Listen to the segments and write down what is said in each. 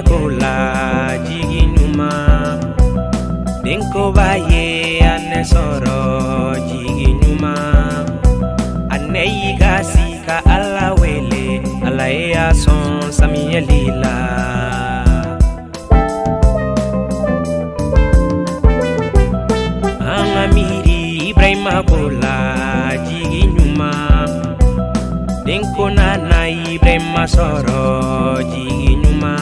kola jiginuma denko baye ane soro jiginuma ane igasi ka ala wele ala ya son samiyelila angamiri Ibrahima kola jiginuma denko nana Ibrahima soro jiginuma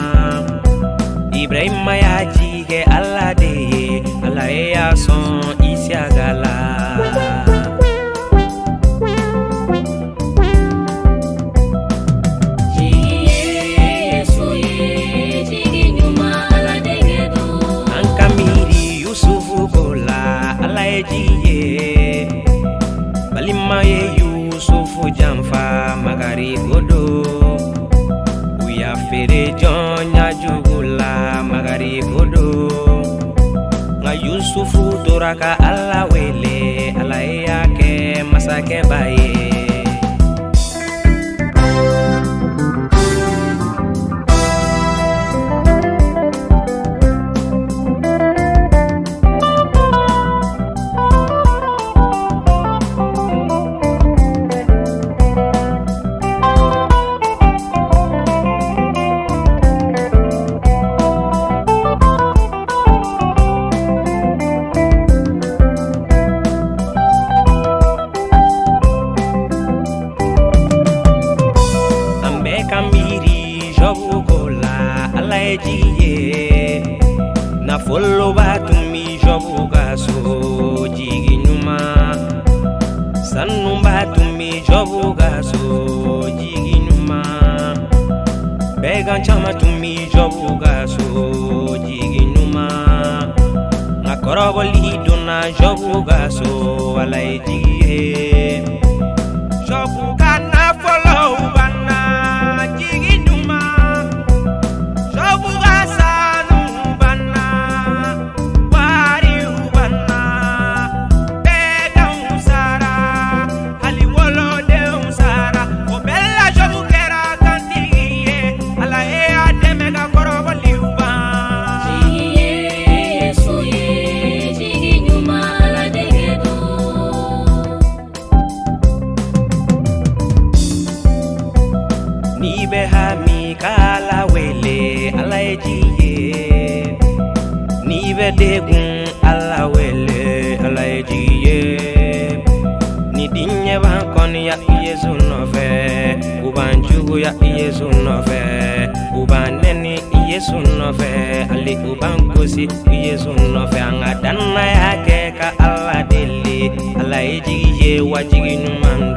Ibrahima ya jige Allah de Allah ya son isiagala Ankamiri Yusufu kola Allah jiye balima ye Yusufu jamfa magari godo uya fere jonya jugula magari godo nga Yusufu toraka Allah wele Allah yake masake baye Kamiri jobu kola ala ejiye na follow batumi jobu gaso jiginuma sanu batumi jobu gaso jiginuma began chama tumi jobu gaso jiginuma na korogo lidona jobu gaso ala ejiye jobu kana follow Nibe hami kala wele ala ejiye nibe degun ala wele ala ejiye ni dinye bankon ya Yesu nofe ubanjugu ya Yesu nofe ubaneni Yesu nofe ali ubankosi Yesu nofe angadana yake ka ala dele ala ejiye wajiginu mando